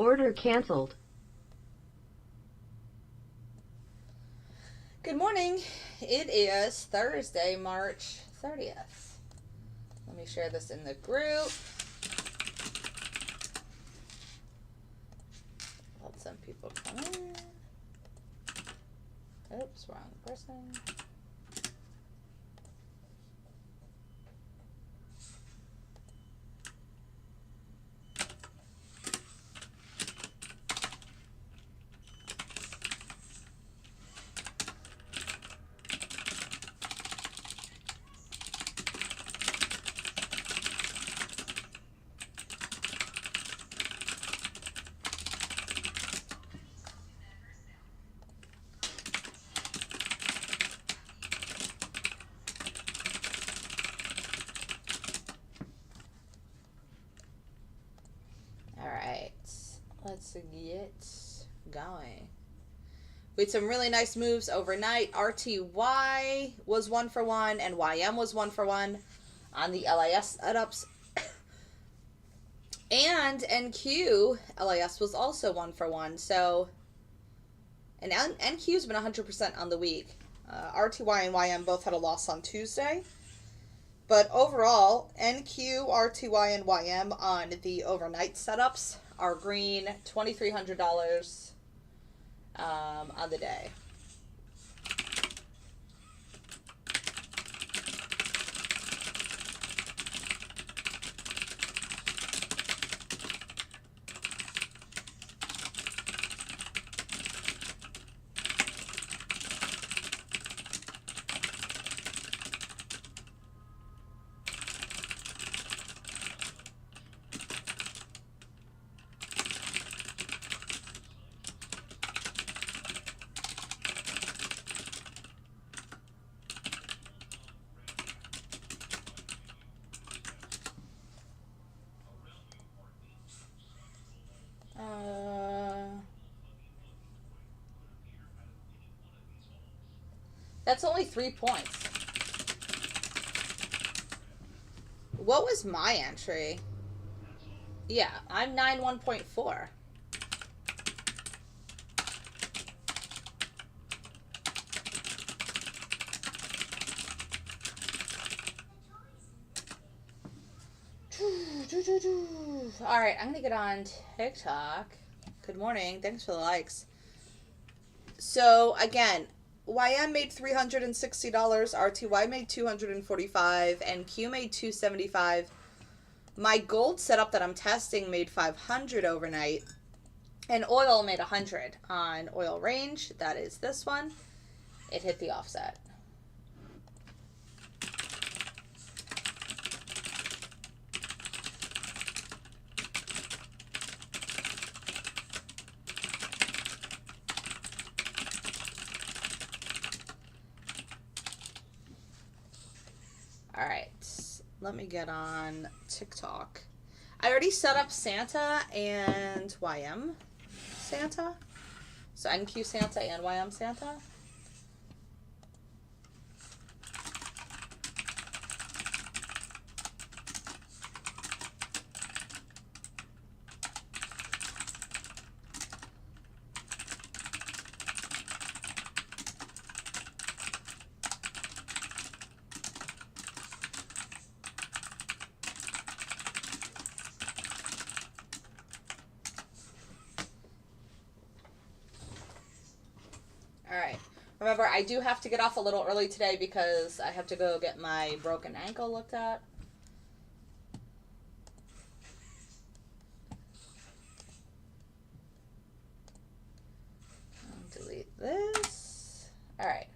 Order canceled. Good morning. It is Thursday, March 30th. Let me share this in the group. Let some people come in. Oops, wrong person. Let's get going. We had some really nice moves overnight. RTY was 1-for-1 and YM was 1-for-1 on the LIS setups. And NQ, LIS was also 1-for-1. So, and NQ's been 100% on the week. RTY and YM both had a loss on Tuesday. But overall, NQ, RTY, and YM on the overnight setups are green, $2,300 on the day. That's only 3 points. What was my entry? Yeah, I'm 9-1.4. All right, I'm gonna get on TikTok. Good morning. Thanks for the likes. So again, YM made $360, RTY made $245, and Q made $275. My gold setup that I'm testing made $500 overnight, and oil made $100 on oil range. That is this one. It hit the offset. All right, let me get on TikTok. I already set up Santa and YM Santa. So NQ Santa and YM Santa. Remember, I do have to get off a little early today because I have to go get my broken ankle looked at. Delete this. All right.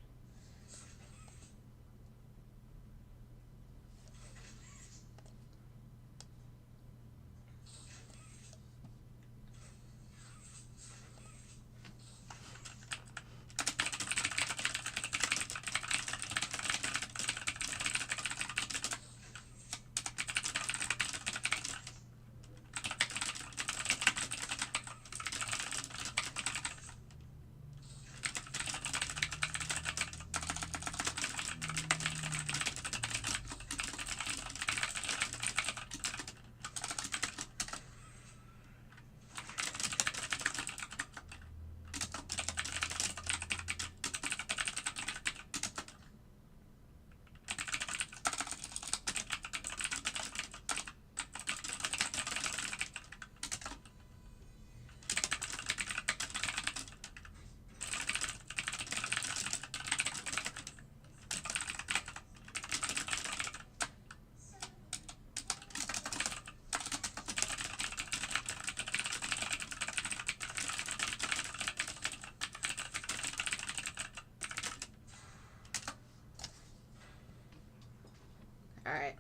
All right.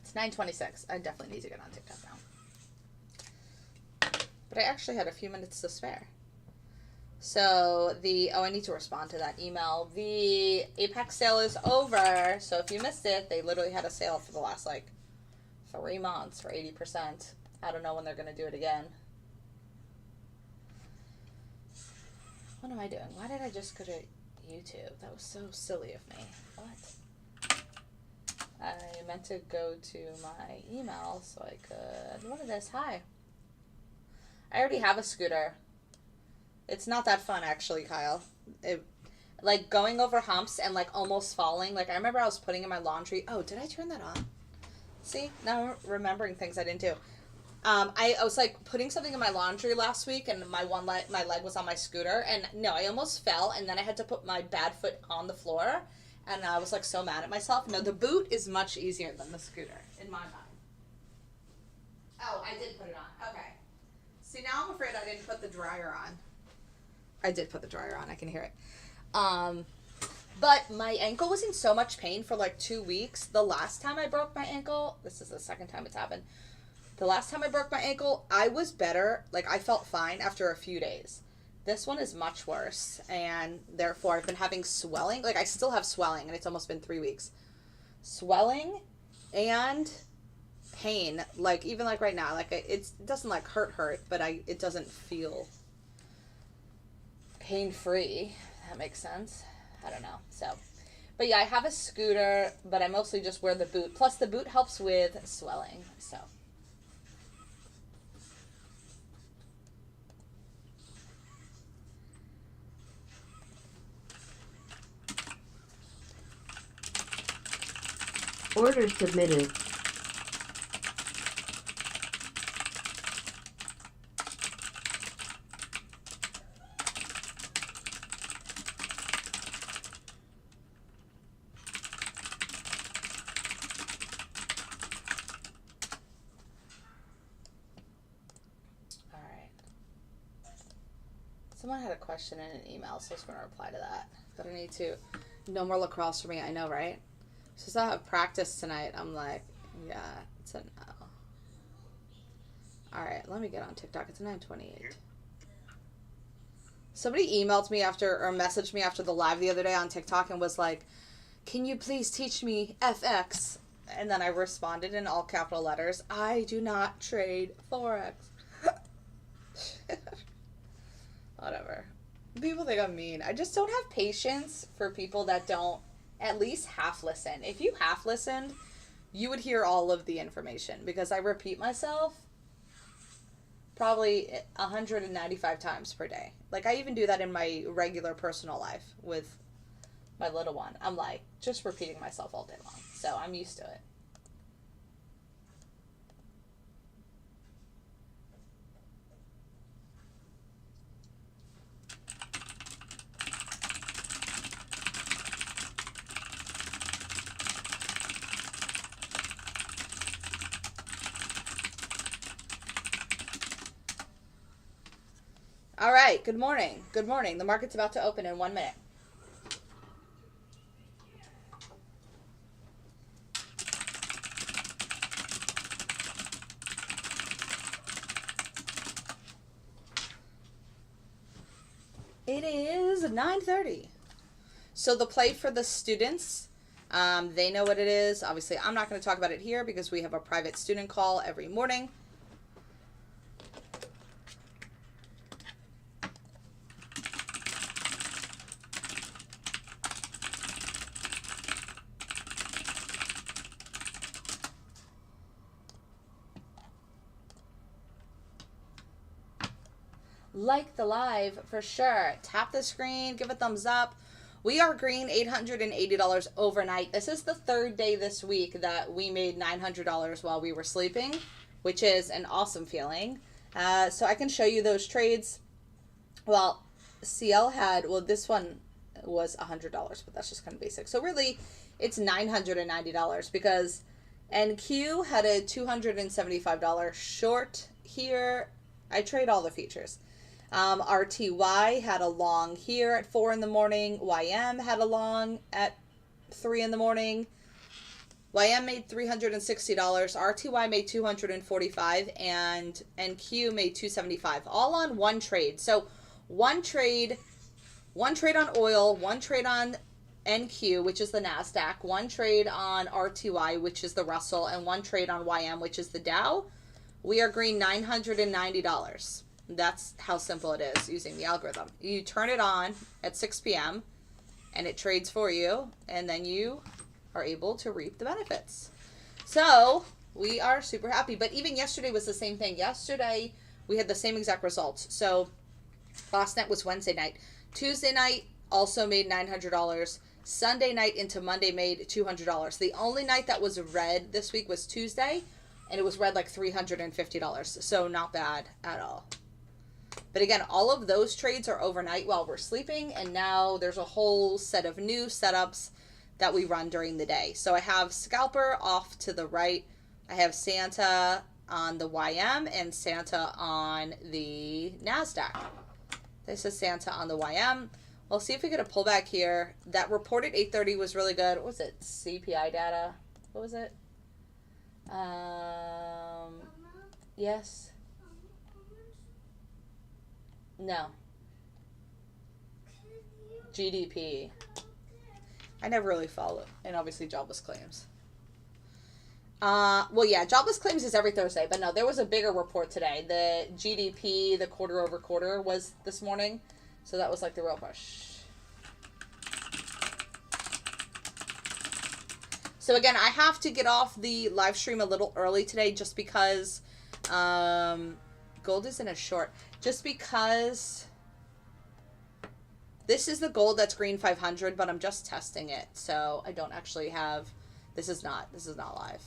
It's 9:26. I definitely need to get on TikTok now. But I actually had a few minutes to spare. So I need to respond to that email. The Apex sale is over. So if you missed it, they literally had a sale for the last 3 months for 80%. I don't know when they're going to do it again. What am I doing? Why did I just go to YouTube? That was so silly of me. What? I meant to go to my email so I could... What is this? Hi. I already have a scooter. It's not that fun, actually, Kyle. Going over humps and, almost falling. I remember I was putting in my laundry. Oh, did I turn that on? See? Now I'm remembering things I didn't do. I was, putting something in my laundry last week, and my leg was on my scooter. And, no, I almost fell, and then I had to put my bad foot on the floor. And I was, so mad at myself. No, the boot is much easier than the scooter, in my mind. Oh, I did put it on. Okay. See, now I'm afraid I didn't put the dryer on. I did put the dryer on. I can hear it. But my ankle was in so much pain for 2 weeks. The last time I broke my ankle, this is the second time it's happened. The last time I broke my ankle, I was better. I felt fine after a few days. This one is much worse. And therefore, I've been having swelling. I still have swelling, and it's almost been 3 weeks. Swelling and pain. Even right now. It doesn't hurt, but it doesn't feel pain-free. That makes sense. I don't know. So, but yeah, I have a scooter, but I mostly just wear the boot. Plus, the boot helps with swelling. So. Order submitted. Someone had a question in an email, so I was going to reply to that. But I need to... No more lacrosse for me, I know, right? Since I have practice tonight, I'm yeah, it's a no. Alright, let me get on TikTok. It's 9:28. Somebody emailed me or messaged me after the live the other day on TikTok and was like, can you please teach me FX? And then I responded in all capital letters, I do not trade forex. Whatever. People think I'm mean. I just don't have patience for people that don't at least half listen. If you half listened, you would hear all of the information because I repeat myself probably 195 times per day. I even do that in my regular personal life with my little one. I'm just repeating myself all day long. So I'm used to it. All right, good morning. Good morning. The market's about to open in 1 minute. It is 9:30. So the play for the students, they know what it is. Obviously, I'm not going to talk about it here because we have a private student call every morning. Like the live for sure. Tap the screen, give a thumbs up. We are green $880 overnight. This is the third day this week that we made $900 while we were sleeping, which is an awesome feeling. So I can show you those trades. Well, CL had, this one was $100, but that's just kind of basic. So really, it's $990 because NQ had a $275 short here. I trade all the features. RTY had a long here at 4 in the morning. YM had a long at 3 in the morning. YM made $360, RTY made $245, and NQ made $275, all on one trade. So one trade on oil, one trade on NQ, which is the NASDAQ, one trade on RTY, which is the Russell, and one trade on YM, which is the Dow. We are green $990. That's how simple it is using the algorithm. You turn it on at 6 p.m. and it trades for you, and then you are able to reap the benefits. So we are super happy. But even yesterday was the same thing. Yesterday we had the same exact results. So last night was Wednesday night. Tuesday night also made $900. Sunday night into Monday made $200. The only night that was red this week was Tuesday, and it was red like $350. So not bad at all. But again, all of those trades are overnight while we're sleeping, and now there's a whole set of new setups that we run during the day. So I have Scalper off to the right. I have Santa on the YM and Santa on the NASDAQ. This is Santa on the YM. We'll see if we get a pullback here. That report at 8:30 was really good. What was it? CPI data. What was it? Yes. No. GDP. I never really follow. And obviously jobless claims. Well, yeah, jobless claims is every Thursday. But no, there was a bigger report today. The GDP, the quarter over quarter, was this morning. So that was like the real push. So again, I have to get off the live stream a little early today just because gold is in a short. Just because this is the gold that's green 500, but I'm just testing it. So I don't actually have, this is not live.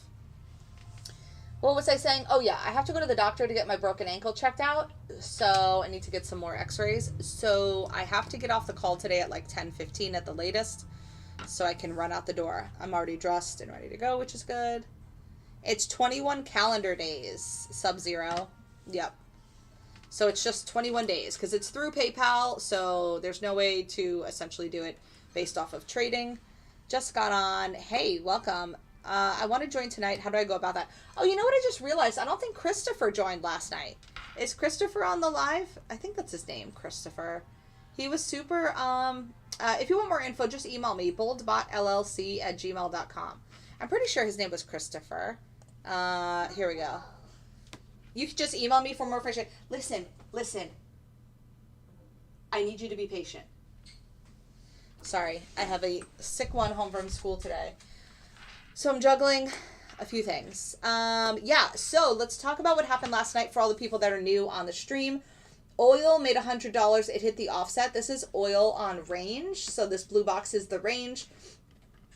What was I saying? Oh yeah, I have to go to the doctor to get my broken ankle checked out. So I need to get some more x-rays. So I have to get off the call today at like 10:15 at the latest, so I can run out the door. I'm already dressed and ready to go, which is good. It's 21 calendar days, sub-zero. Yep. So it's just 21 days because it's through PayPal, so there's no way to essentially do it based off of trading. Just got on. Hey, welcome. I want to join tonight. How do I go about that? Oh, you know what I just realized? I don't think Christopher joined last night. Is Christopher on the live? I think that's his name, Christopher. He was super... if you want more info, just email me, boldbotllc@gmail.com. I'm pretty sure his name was Christopher. Here we go. You can just email me for more information. Listen. I need you to be patient. Sorry, I have a sick one home from school today. So I'm juggling a few things. Yeah, so let's talk about what happened last night for all the people that are new on the stream. Oil made $100. It hit the offset. This is oil on range. So this blue box is the range.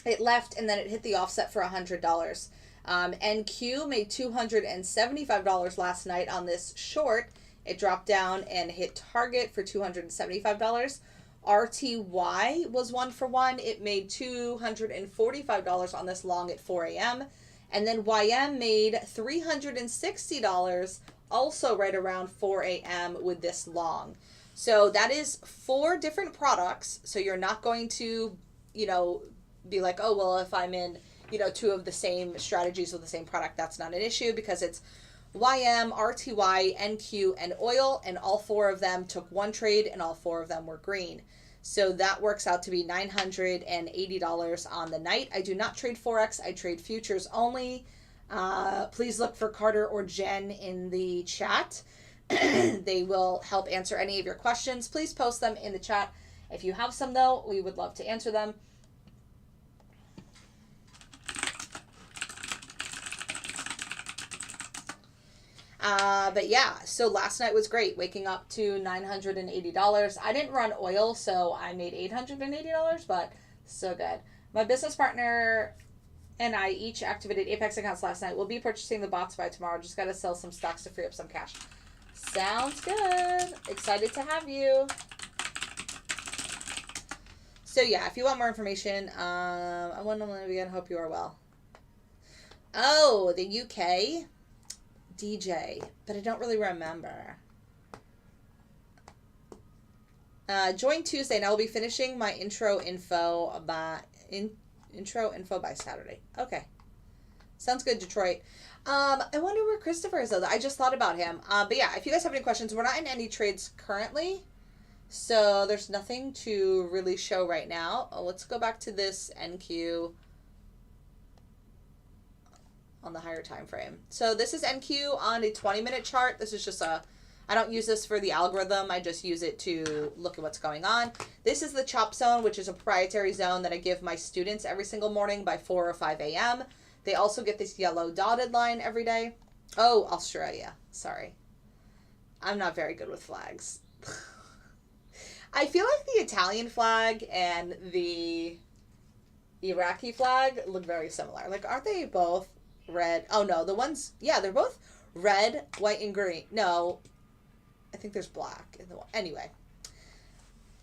It left and then it hit the offset for $100. NQ made $275 last night on this short. It dropped down and hit target for $275. RTY was 1 for 1. It made $245 on this long at 4 a.m. And then YM made $360 also right around 4 a.m. with this long. So that is 4 different products. So you're not going to, be like, oh, well, if I'm in, 2 of the same strategies with the same product, that's not an issue because it's YM, RTY, NQ, and oil, and all 4 of them took 1 trade and all 4 of them were green. So that works out to be $980 on the night. I do not trade forex. I trade futures only. Please look for Carter or Jen in the chat. They will help answer any of your questions. Please post them in the chat. If you have some, though, we would love to answer them. But yeah, so last night was great, waking up to $980. I didn't run oil, so I made $880, but so good. My business partner and I each activated Apex accounts last night. We'll be purchasing the bots by tomorrow. Just got to sell some stocks to free up some cash. Sounds good. Excited to have you. So yeah, if you want more information, I want to again, hope you are well. Oh, the UK. DJ, but I don't really remember. Join Tuesday, and I will be finishing my intro info by Saturday. Okay. Sounds good, Detroit. I wonder where Christopher is, though. I just thought about him. But yeah, if you guys have any questions, we're not in any trades currently, so there's nothing to really show right now. Let's go back to this NQ on the higher time frame. So this is NQ on a 20-minute chart. This is just I don't use this for the algorithm. I just use it to look at what's going on. This is the chop zone, which is a proprietary zone that I give my students every single morning by 4 or 5 a.m. They also get this yellow dotted line every day. Oh, Australia. Sorry. I'm not very good with flags. I feel like the Italian flag and the Iraqi flag look very similar. Like, aren't they both red? Oh, no. The ones, yeah, they're both red, white, and green. No, I think there's black in the one. Anyway,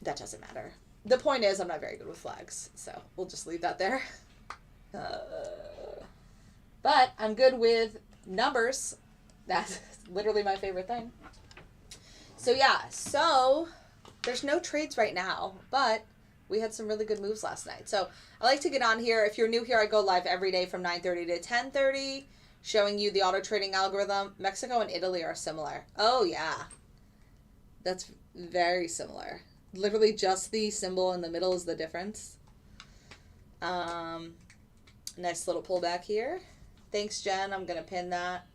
that doesn't matter. The point is, I'm not very good with flags, so we'll just leave that there. But I'm good with numbers. That's literally my favorite thing. So yeah, so there's no trades right now, but we had some really good moves last night. So I like to get on here. If you're new here, I go live every day from 9:30 to 10:30, showing you the auto trading algorithm. Mexico and Italy are similar. Oh yeah, that's very similar. Literally just the symbol in the middle is the difference. Nice little pullback here. Thanks, Jen. I'm going to pin that.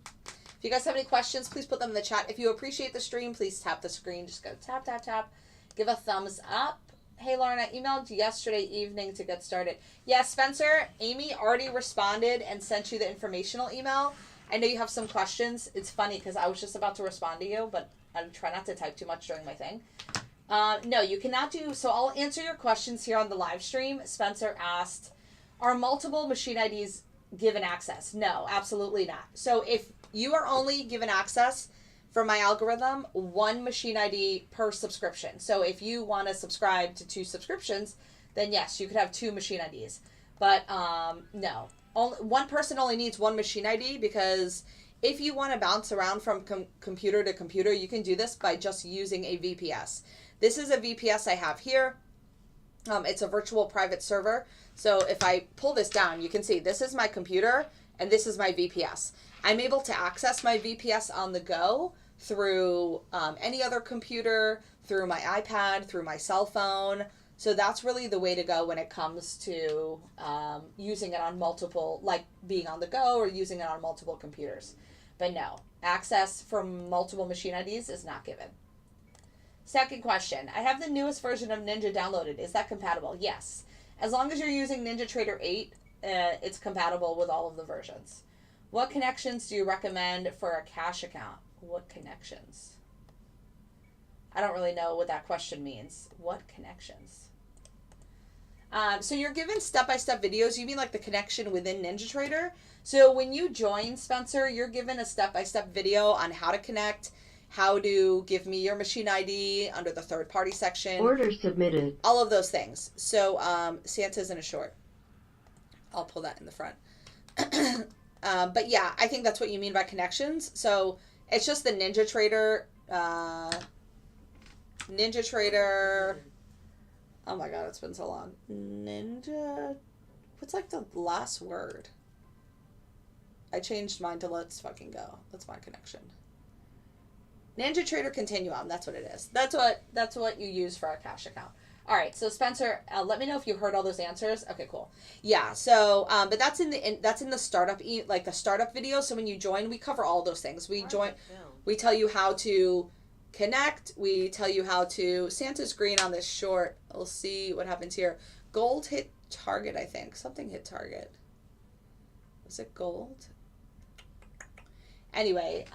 If you guys have any questions, please put them in the chat. If you appreciate the stream, please tap the screen. Just go tap, tap, tap. Give a thumbs up. Hey, Lauren, I emailed you yesterday evening to get started. Yeah, Spencer, Amy already responded and sent you the informational email. I know you have some questions. It's funny because I was just about to respond to you, but I try not to type too much during my thing. No, you cannot do... So I'll answer your questions here on the live stream. Spencer asked, are multiple machine IDs given access? No, absolutely not. So if you are only given access for my algorithm, one machine ID per subscription. So if you want to subscribe to 2 subscriptions, then yes, you could have 2 machine IDs. But no, one person only needs 1 machine ID, because if you want to bounce around from computer to computer, you can do this by just using a VPS. This is a VPS I have here. It's a virtual private server. So if I pull this down, you can see this is my computer and this is my VPS. I'm able to access my VPS on the go through any other computer, through my iPad, through my cell phone. So that's really the way to go when it comes to using it on multiple, like being on the go or using it on multiple computers. But no, access from multiple machine IDs is not given. Second question, I have the newest version of Ninja downloaded. Is that compatible? Yes. As long as you're using NinjaTrader 8, it's compatible with all of the versions. What connections do you recommend for a cash account? What connections? I don't really know what that question means. What connections? So you're given step-by-step videos. You mean like the connection within NinjaTrader? So when you join, Spencer, you're given a step-by-step video on how to connect, how to give me your machine ID under the third-party section. Order submitted. All of those things. So Santa's in a short. I'll pull that in the front. But yeah, I think that's what you mean by connections. So it's just the NinjaTrader. NinjaTrader. Oh my god, it's been so long. What's like the last word? I changed mine to let's fucking go. That's my connection. NinjaTrader Continuum. That's what it is. That's what you use for our cash account. All right. So Spencer, let me know if you heard all those answers. Okay, cool. Yeah. So, but that's in the startup like the startup video. So when you join, we cover all those things. We tell you how to connect. We tell you how to. Santa's green on this short. We'll see what happens here. Gold hit target. I think something hit target. Was it gold? Anyway,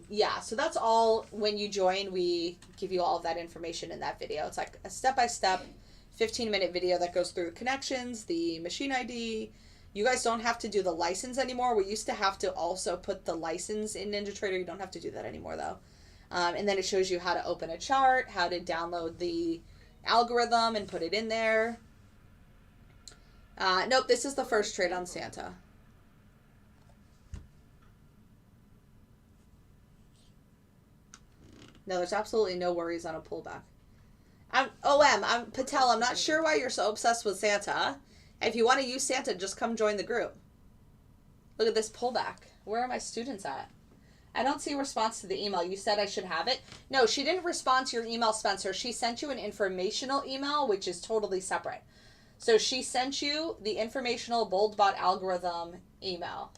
yeah, so that's all. When you join, we give you all of that information in that video. It's like a step-by-step 15-minute video that goes through the connections, the machine ID. You guys don't have to do the license anymore. We used to have to also put the license in NinjaTrader. You don't have to do that anymore, though. And then it shows you how to open a chart, how to download the algorithm and put it in there. Nope, this is the first trade on Santa. No, there's absolutely no worries on a pullback. I'm Patel. I'm not sure why you're so obsessed with Santa. If you want to use Santa, just come join the group. Look at this pullback. Where are my students at? I don't see a response to the email. You said I should have it. No, she didn't respond to your email, Spencer. She sent you an informational email, which is totally separate. So she sent you the informational BoldBot algorithm email.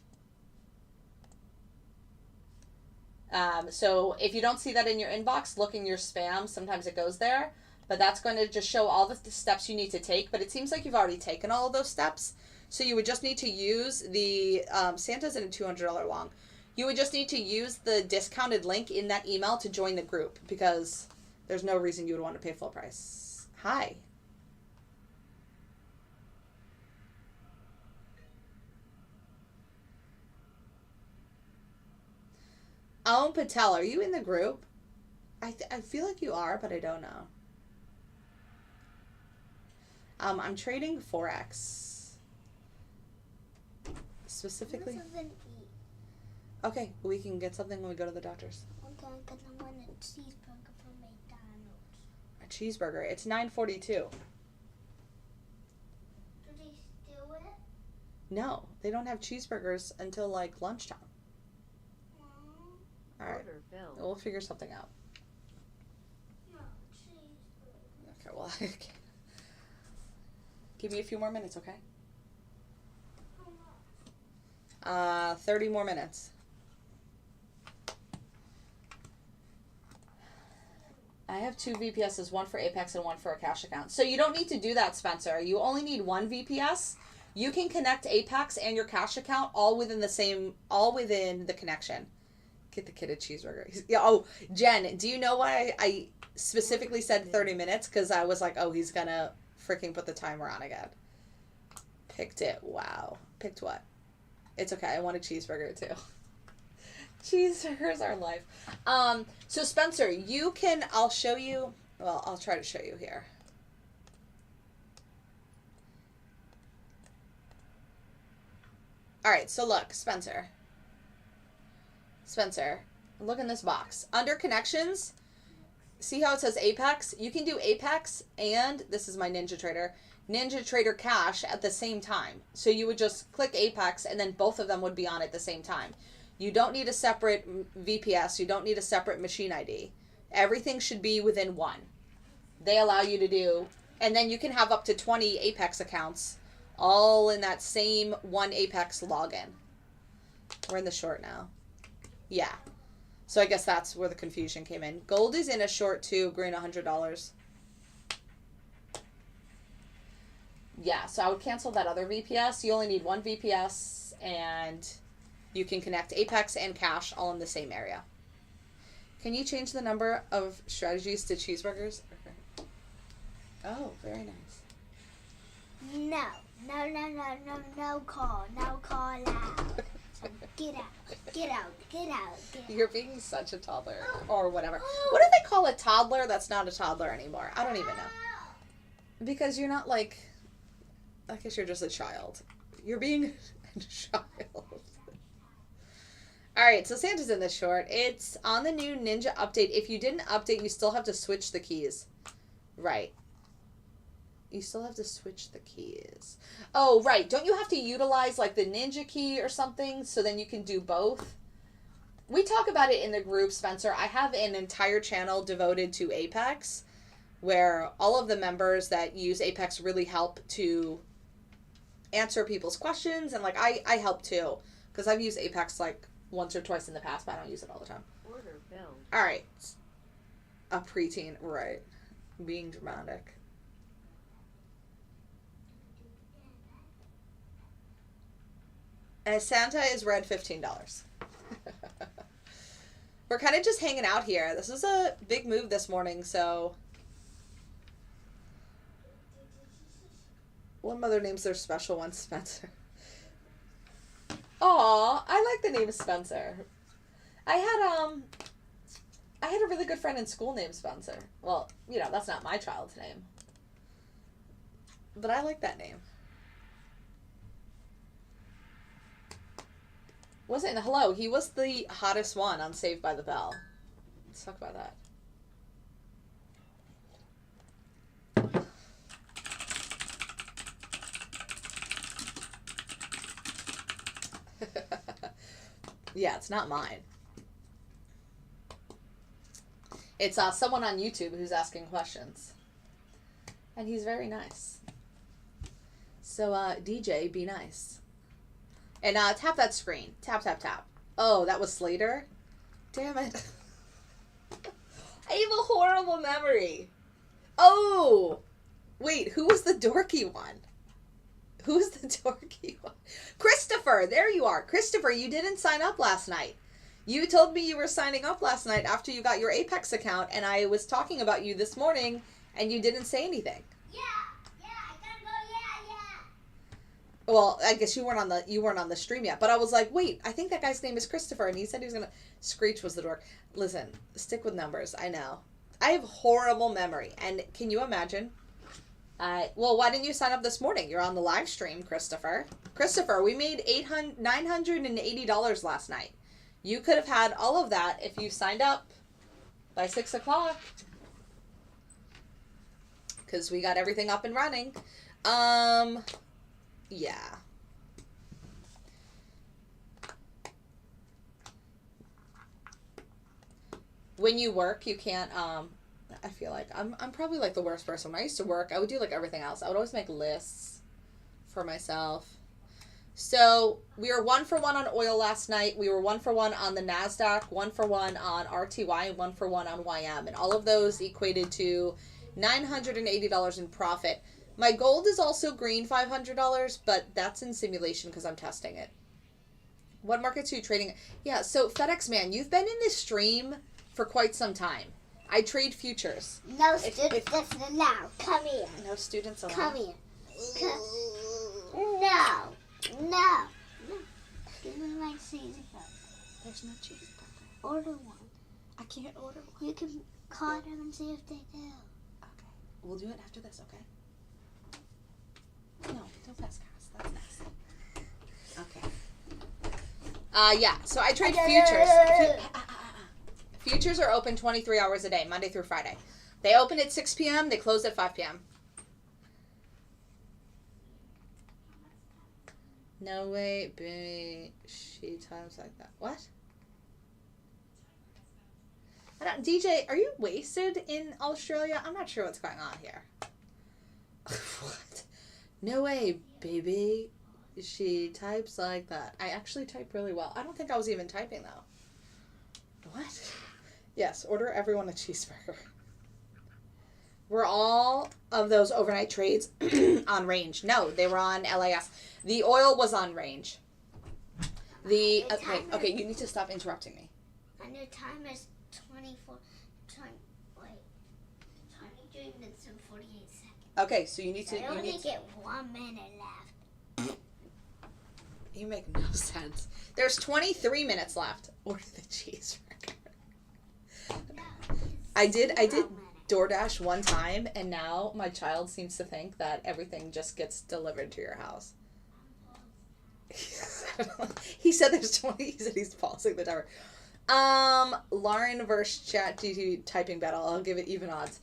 So if you don't see that in your inbox, look in your spam. Sometimes it goes there. But that's going to just show all the steps you need to take. But it seems like you've already taken all of those steps. So you would just need to use the, Santa's in a $200 long. You would just need to use the discounted link in that email to join the group, because there's no reason you would want to pay full price. Hi. Patel, are you in the group? I feel like you are, but I don't know. I'm trading forex. Specifically. Okay, we can get something when we go to the doctor's. Okay, because I want a cheeseburger from McDonald's. A cheeseburger. It's $9.42. Do they steal it? No, they don't have cheeseburgers until like lunchtime. All right, we'll figure something out. No, cheeseburger. Okay, well, give me a few more minutes, okay? How much? 30 more minutes. I have 2 VPSs, one for Apex and one for a cash account. So you don't need to do that, Spencer. You only need 1 VPS. You can connect Apex and your cash account all within the connection. Get the kid a cheeseburger. Yeah. Oh, Jen, do you know why I specifically said 30 minutes? Because I was like, oh, he's gonna freaking put the timer on again. Picked it. Wow. Picked what? It's okay. I want a cheeseburger too. Cheeseburgers are life. So Spencer, you can, I'll show you, well, I'll try to show you here. All right, so look, Spencer, look in this box. Under connections, see how it says Apex? You can do Apex and, this is my NinjaTrader Cash at the same time. So you would just click Apex and then both of them would be on at the same time. You don't need a separate VPS. You don't need a separate machine ID. Everything should be within one. They allow you to do, and then you can have up to 20 Apex accounts all in that same one Apex login. We're in the short now. Yeah. So I guess that's where the confusion came in. Gold is in a short too, green $100. Yeah, so I would cancel that other VPS. You only need 1 VPS and you can connect Apex and Cash all in the same area. Can you change the number of strategies to cheeseburgers? Okay. Oh, very nice. No call out. So get out. You're being such a toddler or whatever. What do they call a toddler that's not a toddler anymore? I don't even know. Because you're not like, I guess you're just a child. You're being a child. All right, so Santa's in this short. It's on the new Ninja update. If you didn't update, you still have to switch the keys. Right. You still have to switch the keys. Oh, right. Don't you have to utilize like the Ninja key or something so then you can do both? We talk about it in the group, Spencer. I have an entire channel devoted to Apex where all of the members that use Apex really help to answer people's questions. And like I help too because I've used Apex like once or twice in the past, but I don't use it all the time. Order build. All right. A preteen, right. Being dramatic. And Santa is red $15. We're kind of just hanging out here. This was a big move this morning, so. One mother names their special one Spencer. Aw, I like the name Spencer. I had a really good friend in school named Spencer. Well, you know, that's not my child's name. But I like that name. Wasn't, hello, he was the hottest one on Saved by the Bell. Let's talk about that. Yeah, it's not mine. It's someone on YouTube who's asking questions. And he's very nice. So, DJ, be nice. And tap that screen. Tap, tap, tap. Oh, that was Slater? Damn it. I have a horrible memory. Oh! Wait, who was the dorky one? Who's the dorky one? Christopher! There you are. Christopher, you didn't sign up last night. You told me you were signing up last night after you got your Apex account, and I was talking about you this morning, and you didn't say anything. Yeah, I gotta go, yeah. Well, I guess you weren't on the stream yet, but I was like, wait, I think that guy's name is Christopher, and he said he was gonna. Screech was the dork. Listen, stick with numbers. I know. I have horrible memory, and can you imagine? Well, why didn't you sign up this morning? You're on the live stream, Christopher. Christopher, we made $980 last night. You could have had all of that if you signed up by 6 o'clock. Because we got everything up and running. Yeah. When you work, you can't, I feel like I'm probably like the worst person. When I used to work, I would do like everything else. I would always make lists for myself. So we were 1 for 1 on oil last night. We were 1 for 1 on the NASDAQ, 1 for 1 on RTY, and 1 for 1 on YM. And all of those equated to $980 in profit. My gold is also green, $500, but that's in simulation because I'm testing it. What markets are you trading? Yeah, so FedEx Man, you've been in this stream for quite some time. I trade futures. No students allowed. Come here. No students allowed. Come here. No. Give me my cheeseburger. There's no cheeseburger. Order one. I can't order one. You can call them and see if they do. Okay. We'll do it after this, okay? No, don't pass gas. That's nice. Okay. Yeah, so I trade futures. Futures are open 23 hours a day, Monday through Friday. They open at 6 p.m., they close at 5 p.m. No way, baby. She times like that. What? DJ, are you wasted in Australia? I'm not sure what's going on here. What? No way, baby. She types like that. I actually type really well. I don't think I was even typing, though. What? Yes, order everyone a cheeseburger. Were all of those overnight trades on range? No, they were on LAS. The oil was on range. Okay, you need to stop interrupting me. And your time is 23 minutes and 48 seconds. Okay, so you need to. I only get 1 minute left. You make no sense. There's 23 minutes left. Order the cheeseburger. I did DoorDash one time, and now my child seems to think that everything just gets delivered to your house. He said there's 20. He said he's pausing the timer. Lauren versus ChatGPT typing battle. I'll give it even odds.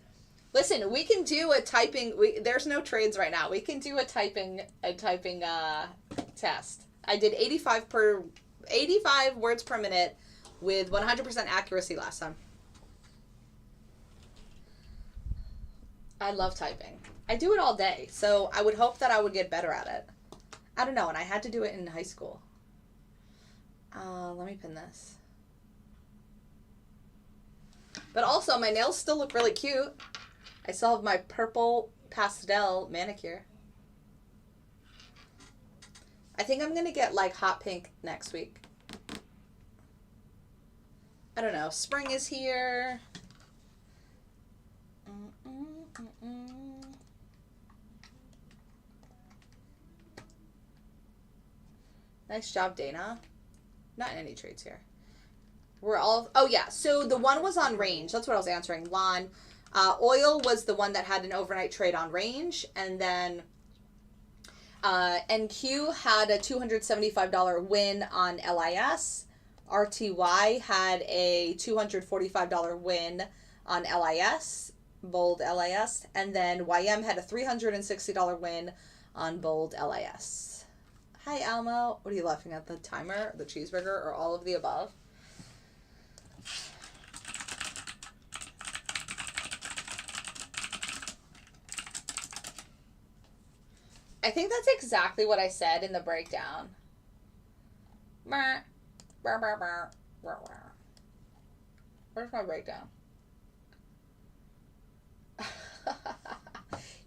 Listen, we can do a typing. There's no trades right now. We can do a typing test. I did 85 words per minute with 100% accuracy last time. I love typing. I do it all day, so I would hope that I would get better at it. I don't know, and I had to do it in high school. Let me pin this. But also, my nails still look really cute. I still have my purple pastel manicure. I think I'm going to get, like, hot pink next week. I don't know. Spring is here. Nice job, Dana. Not in any trades here. We're all... Oh, yeah. So the one was on range. That's what I was answering. Lon. Oil was the one that had an overnight trade on range. And then NQ had a $275 win on LIS. RTY had a $245 win on LIS. Bold LIS. And then YM had a $360 win on Bold LIS. Hi, Almo. What are you laughing at? The timer, the cheeseburger, or all of the above? I think that's exactly what I said in the breakdown. Where's my breakdown?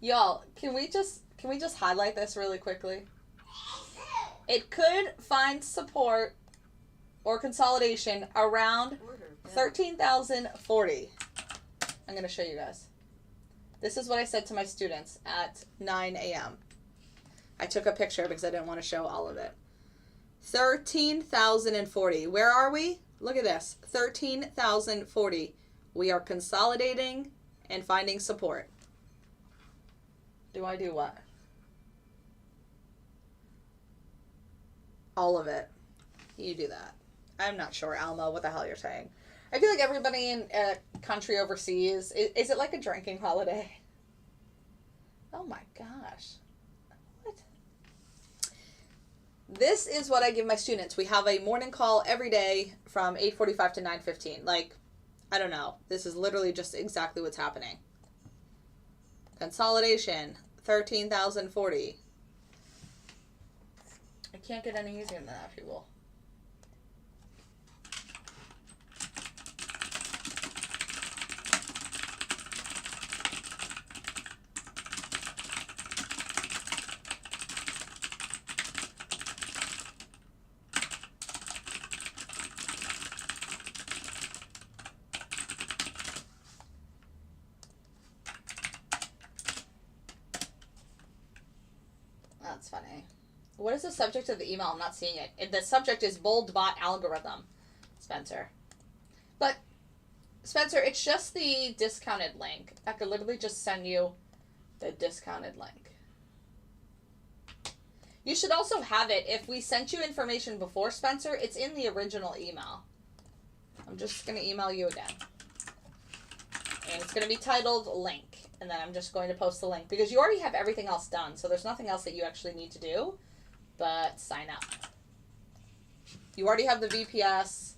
Y'all, can we just highlight this really quickly? It could find support or consolidation around 13,040. I'm going to show you guys. This is what I said to my students at 9 a.m. I took a picture because I didn't want to show all of it. 13,040. Where are we? Look at this. 13,040. We are consolidating and finding support. Do I do what? All of it. You do that. I'm not sure, Alma, what the hell you're saying. I feel like everybody in a country overseas, is it like a drinking holiday? Oh my gosh. What? This is what I give my students. We have a morning call every day from 8:45 to 9:15. Like, I don't know. This is literally just exactly what's happening. Consolidation, 13,040. I can't get any easier than that, people. That's funny. What is the subject of the email? I'm not seeing it. The subject is bold bot algorithm, Spencer. But, Spencer, it's just the discounted link. I could literally just send you the discounted link. You should also have it. If we sent you information before, Spencer, it's in the original email. I'm just going to email you again. And it's going to be titled link. And then I'm just going to post the link. Because you already have everything else done. So there's nothing else that you actually need to do. But sign up. You already have the VPS.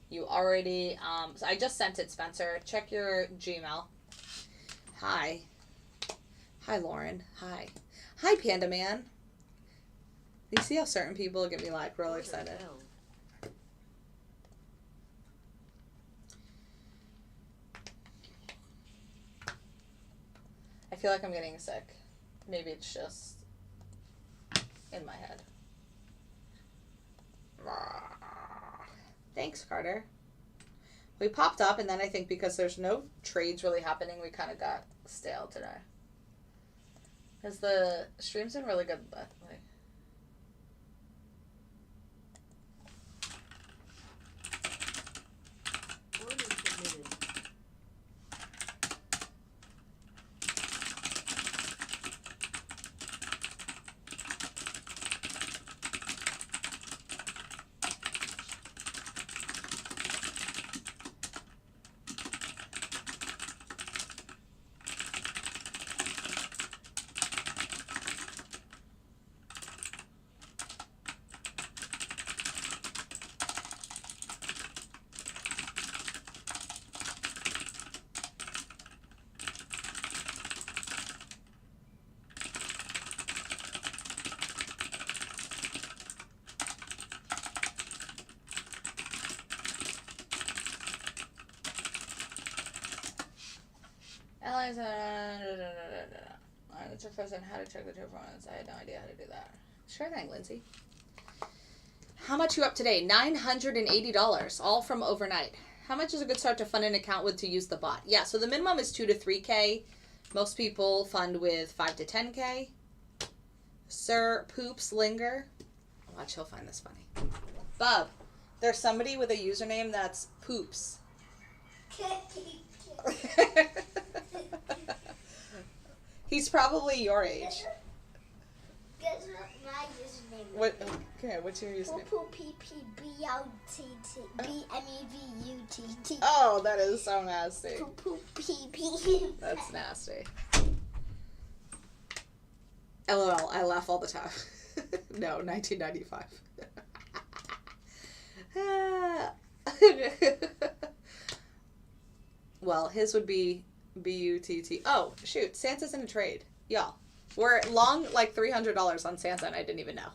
You already... so I just sent it, Spencer. Check your Gmail. Hi. Hi, Lauren. Hi. Hi, Panda Man. You see how certain people get me like really excited? I feel like I'm getting sick. Maybe it's just in my head. Thanks, Carter. We popped up, and then I think because there's no trades really happening, we kind of got stale today. Because the stream's been really good, but like... Allies, it's your first on how to check the performance. I had no idea how to do that. Sure thing, Lindsay. How much you up today? $980, all from overnight. How much is a good start to fund an account with to use the bot? Yeah, so the minimum is 2 to 3K. Most people fund with 5 to 10K. Sir Poops Linger. Watch, he'll find this funny. Bub, there's somebody with a username that's Poops. He's probably your age. Guess what my username is? What? Okay, what's your username? P-P-P-B-O-T-T-B-M-E-V-U-T-T. Oh, that is so nasty. Poo-poo-pee-pee. That's nasty. LOL, I laugh all the time. No, 1995. Well, his would be BUTT. Oh, shoot. Santa's in a trade. Y'all. We're long like $300 on Santa, and I didn't even know.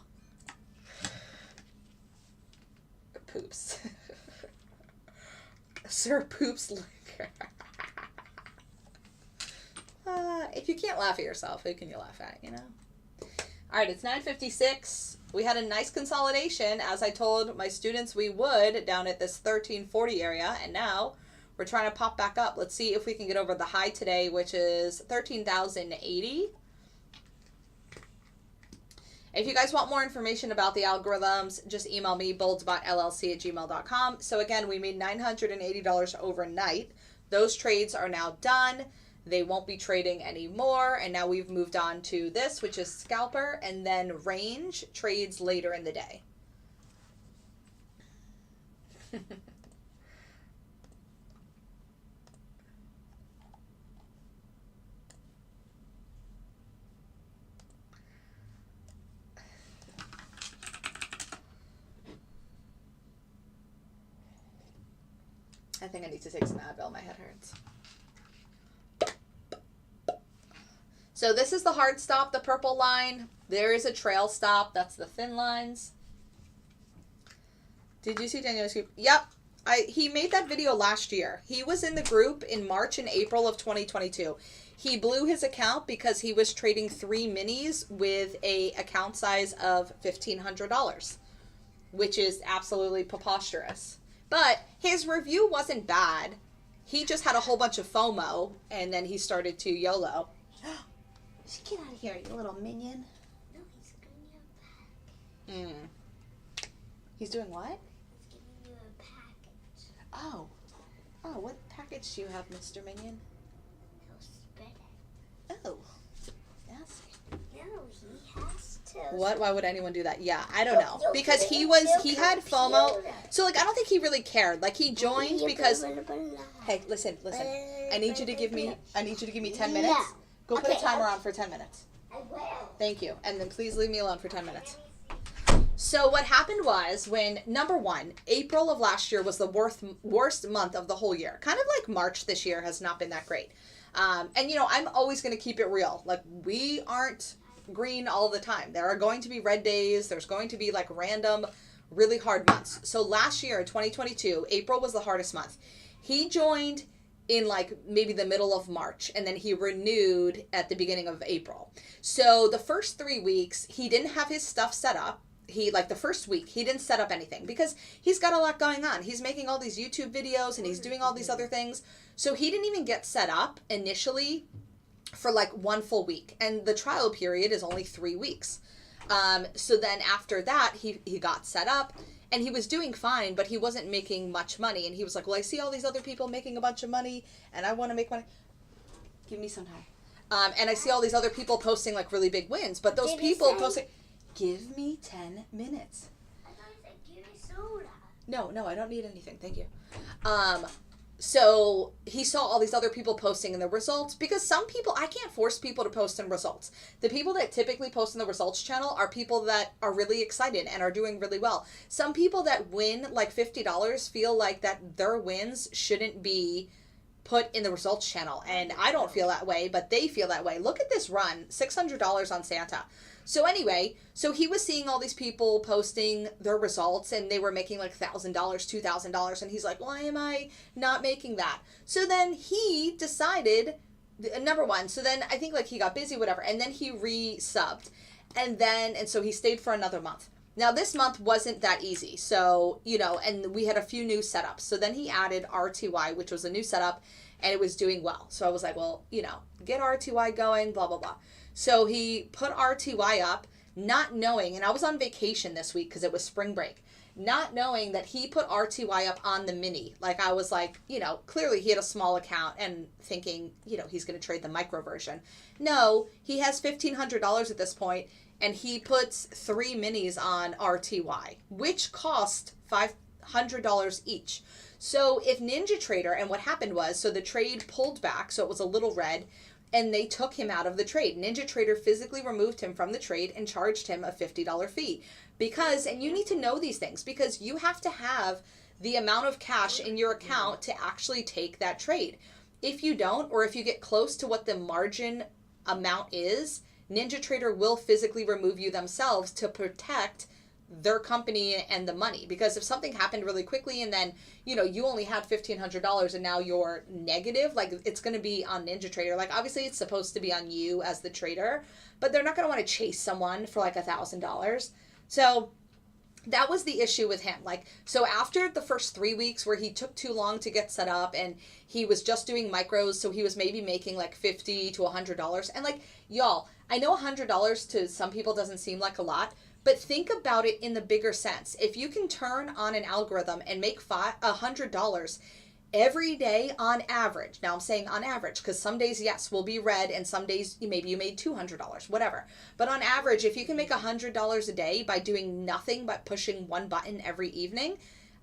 Poops. Sir Poops liquor. If you can't laugh at yourself, who can you laugh at, you know? All right, it's 9:56. We had a nice consolidation, as I told my students we would, down at this 1340 area, and now we're trying to pop back up. Let's see if we can get over the high today, which is 13,080. If you guys want more information about the algorithms, just email me, boldsbotllc@gmail.com. So again, we made $980 overnight. Those trades are now done. They won't be trading anymore. And now we've moved on to this, which is scalper, and then range trades later in the day. I think I need to take some Advil. My head hurts. So this is the hard stop, the purple line. There is a trail stop. That's the thin lines. Did you see Daniel's group? Yep. He made that video last year. He was in the group in March and April of 2022. He blew his account because he was trading 3 minis with a account size of $1,500, which is absolutely preposterous. But his review wasn't bad. He just had a whole bunch of FOMO, and then he started to YOLO. Get out of here, you little minion. No, he's giving you a pack. He's doing what? He's giving you a package. Oh. Oh, what package do you have, Mr. Minion? He'll spread it. Oh. Yes. No, he has to. What? Why would anyone do that? Yeah, I don't know. Because he had FOMO. So, like, I don't think he really cared. Like, he joined because... Hey, listen. I need you to give me 10 minutes. No. Go put a timer on for 10 minutes. I will. Thank you. And then please leave me alone for 10 minutes. So what happened was when, number one, April of last year was the worst month of the whole year. Kind of like March this year has not been that great. And, you know, I'm always going to keep it real. Like, we aren't green all the time. There are going to be red days. There's going to be, like, random, really hard months. So last year, 2022, April was the hardest month. He joined in like maybe the middle of March, and then he renewed at the beginning of April. So the first 3 weeks, he didn't have his stuff set up. The first week, he didn't set up anything because he's got a lot going on. He's making all these YouTube videos and he's doing all these other things. So he didn't even get set up initially for like 1 full week. And the trial period is only 3 weeks. So then after that, he got set up. And he was doing fine, but he wasn't making much money. And he was like, well, I see all these other people making a bunch of money, and I want to make money. Give me some time. And I see all these other people posting, like, really big wins. But those people posting... Give me 10 minutes. I thought you said give me soda. No, I don't need anything. Thank you. So he saw all these other people posting in the results, because some people, I can't force people to post in results. The people that typically post in the results channel are people that are really excited and are doing really well. Some people that win like $50 feel like that their wins shouldn't be put in the results channel. And I don't feel that way, but they feel that way. Look at this run, $600 on Santa. So anyway, so he was seeing all these people posting their results and they were making like $1,000, $2,000. And he's like, why am I not making that? So then he decided, number one, so then I think like he got busy, whatever. And then he re-subbed. And so he stayed for another month. Now this month wasn't that easy. So, you know, and we had a few new setups. So then he added RTY, which was a new setup, and it was doing well. So I was like, well, you know, get RTY going, blah, blah, blah. So he put RTY up, not knowing, and I was on vacation this week because it was spring break, not knowing that he put RTY up on the mini. Like, I was like, you know, clearly he had a small account and thinking, you know, he's going to trade the micro version. No, he has $1,500 at this point, and he puts 3 minis on RTY, which cost $500 each. So if NinjaTrader, and what happened was, so the trade pulled back, so it was a little red. and they took him out of the trade. NinjaTrader physically removed him from the trade and charged him a $50 fee. Because, and you need to know these things, because you have to have the amount of cash in your account to actually take that trade. If you don't, or if you get close to what the margin amount is, NinjaTrader will physically remove you themselves to protect their company and the money. Because if something happened really quickly and then, you know, you only had $1,500 and now you're negative, like, it's going to be on NinjaTrader. Like, obviously it's supposed to be on you as the trader, but they're not going to want to chase someone for like $1,000. So that was the issue with him. Like, so after the first 3 weeks where he took too long to get set up and he was just doing micros, so he was maybe making like $50 to $100. And like, y'all, I know $100 to some people doesn't seem like a lot, but think about it in the bigger sense. If you can turn on an algorithm and make $100 every day on average. Now I'm saying on average, because some days, yes, will be red, and some days maybe you made $200, whatever. But on average, if you can make $100 a day by doing nothing but pushing one button every evening,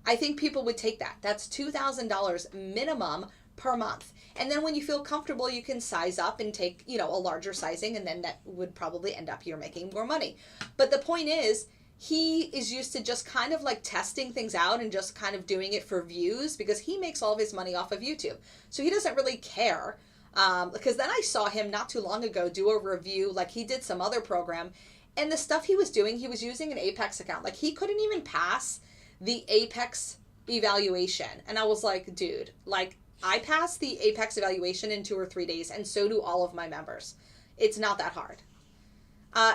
I think people would take that. That's $2,000 minimum per month. And then when you feel comfortable, you can size up and take, you know, a larger sizing, and then that would probably end up you're making more money. But the point is, he is used to just kind of like testing things out and just kind of doing it for views, because he makes all of his money off of YouTube. So he doesn't really care. Because then I saw him not too long ago do a review, like he did some other program, and the stuff he was doing, he was using an Apex account. Like, he couldn't even pass the Apex evaluation. And I was like, dude, like, I passed the Apex evaluation in 2 or 3 days, and so do all of my members. It's not that hard.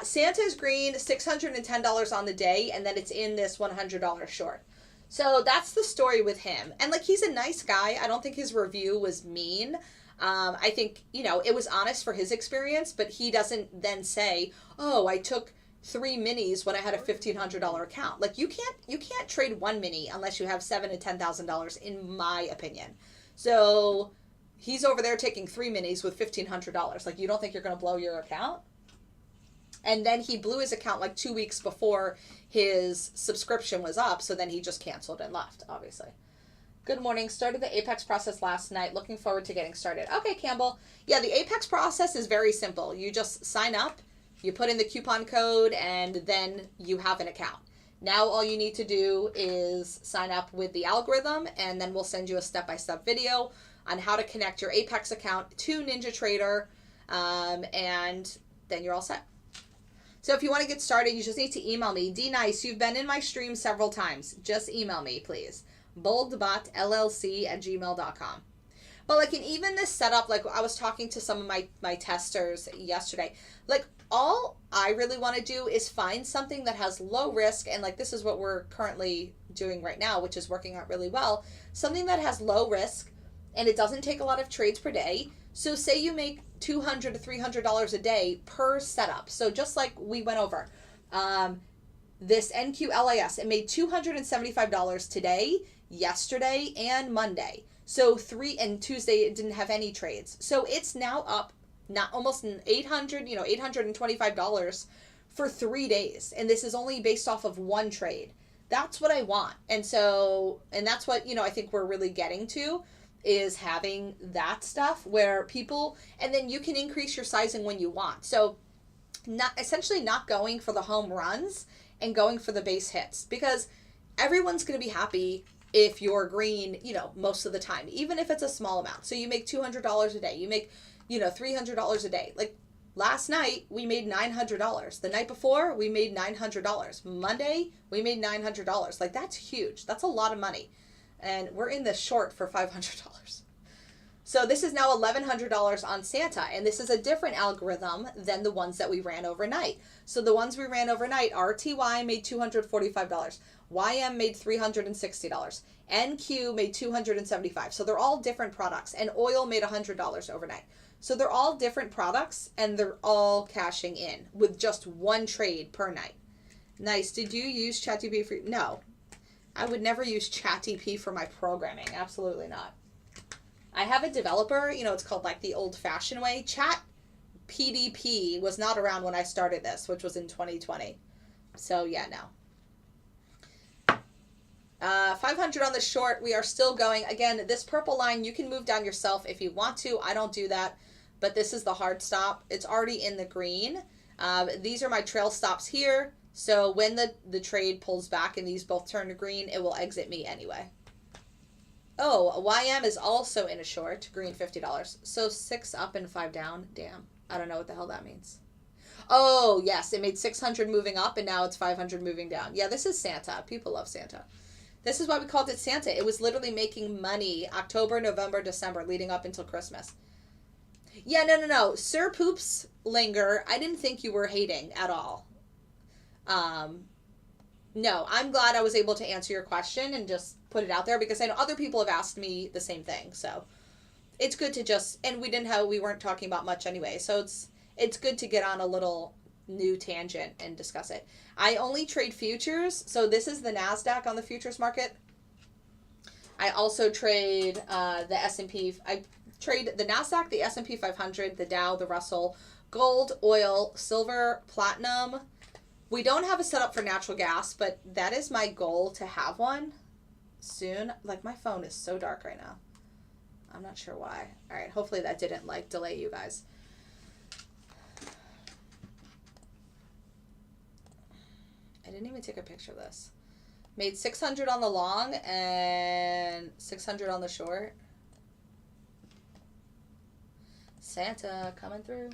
Santa's green, $610 on the day, and then it's in this $100 short. So that's the story with him. And like, he's a nice guy. I don't think his review was mean. I think, you know, it was honest for his experience, but he doesn't then say, oh, I took 3 minis when I had a $1,500 account. Like, you can't trade 1 mini unless you have $7,000 to $10,000, in my opinion. So he's over there taking 3 minis with $1,500. Like, you don't think you're going to blow your account? And then he blew his account like 2 weeks before his subscription was up. So then he just canceled and left, obviously. Good morning. Started the Apex process last night. Looking forward to getting started. Okay, Campbell. Yeah, the Apex process is very simple. You just sign up, you put in the coupon code, and then you have an account. Now all you need to do is sign up with the algorithm, and then we'll send you a step-by-step video on how to connect your Apex account to NinjaTrader, and then you're all set. So if you want to get started, you just need to email me. D-Nice, you've been in my stream several times. Just email me, please. boldbotllc@gmail.com. But like, in even this setup, like, I was talking to some of my testers yesterday, like, all I really want to do is find something that has low risk, and like, this is what we're currently doing right now, which is working out really well. Something that has low risk, and it doesn't take a lot of trades per day. So say you make $200 to $300 a day per setup. So just like we went over, this NQLAS, it made $275 today, yesterday, and Monday. So and Tuesday it didn't have any trades. So it's now up almost $825 for 3 days. And this is only based off of one trade. That's what I want. And that's what, I think we're really getting to, is having that stuff where people, and then you can increase your sizing when you want. So essentially not going for the home runs and going for the base hits, because everyone's going to be happy if you're green, most of the time, even if it's a small amount. So you make $200 a day, you make, $300 a day. Like, last night we made $900. The night before we made $900. Monday we made $900. Like, that's huge. That's a lot of money. And we're in the short for $500. So this is now $1,100 on Santa, and this is a different algorithm than the ones that we ran overnight. So the ones we ran overnight, RTY made $245, YM made $360, NQ made $275. So they're all different products, and oil made $100 overnight. So they're all different products, and they're all cashing in with just one trade per night. Nice. Did you use ChatGPT for? No. I would never use ChatGPT for my programming. Absolutely not. I have a developer, it's called like the old-fashioned way. ChatPDP was not around when I started this, which was in 2020. So yeah, no. 500 on the short. We are still going. Again, this purple line, you can move down yourself if you want to. I don't do that. but this is the hard stop. It's already in the green. These are my trail stops here. So when the trade pulls back and these both turn to green, it will exit me anyway. Oh, YM is also in a short, green $50. So 6 up and 5 down. Damn. I don't know what the hell that means. Oh, yes. It made 600 moving up and now it's 500 moving down. Yeah, this is Santa. People love Santa. This is why we called it Santa. It was literally making money October, November, December, leading up until Christmas. Yeah, no. Sir Poops Linger, I didn't think you were hating at all. No, I'm glad I was able to answer your question and just put it out there because I know other people have asked me the same thing. So it's good to just, and we weren't talking about much anyway. So it's good to get on a little new tangent and discuss it. I only trade futures. So this is the NASDAQ on the futures market. I also trade the S&P. I trade the NASDAQ, the S&P 500, the Dow, the Russell, gold, oil, silver, platinum. We don't have a setup for natural gas, but that is my goal to have one soon. Like, my phone is so dark right now. I'm not sure why. All right, hopefully that didn't, like, delay you guys. I didn't even take a picture of this. Made 600 on the long and 600 on the short. Santa coming through.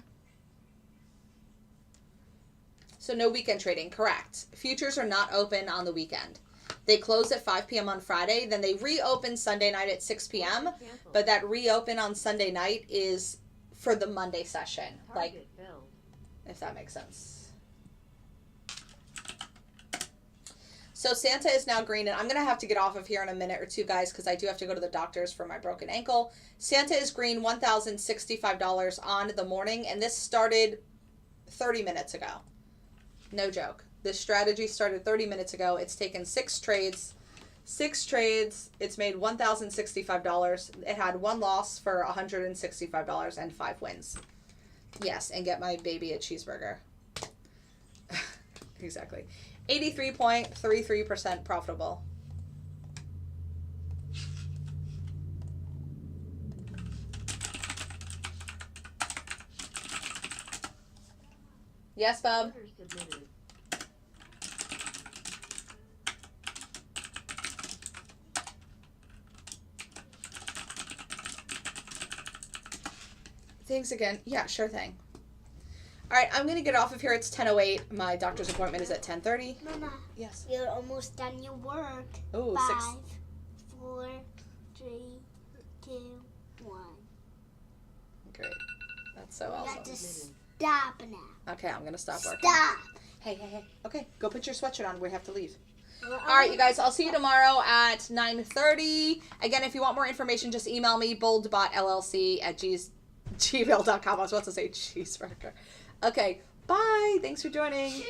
So no weekend trading, correct. Futures are not open on the weekend. They close at 5 p.m. on Friday. Then they reopen Sunday night at 6 p.m. But that reopen on Sunday night is for the Monday session. Like, if that makes sense. So Santa is now green, and I'm going to have to get off of here in a minute or two, guys, because I do have to go to the doctor's for my broken ankle. Santa is green, $1,065 on the morning, and this started 30 minutes ago. No joke. This strategy started 30 minutes ago. It's taken 6 trades. It's made $1,065. It had 1 loss for $165 and 5 wins. Yes, and get my baby a cheeseburger. Exactly. 83.33% profitable. Yes, Bob? Thanks again. Yeah, sure thing. All right, I'm going to get off of here. It's 10:08. My doctor's appointment is at 10:30. Mama. Yes. You're almost done your work. Oh, 5, 4, 3, 2, 1. Great. That's so You awesome. have to stop now. Okay, I'm going to stop working. Stop. Hey. Okay, go put your sweatshirt on. We have to leave. All right, you guys, I'll see you tomorrow at 9:30. Again, if you want more information, just email me, boldbotllc@gmail.com. I was about to say cheeseburger. Okay, bye. Thanks for joining.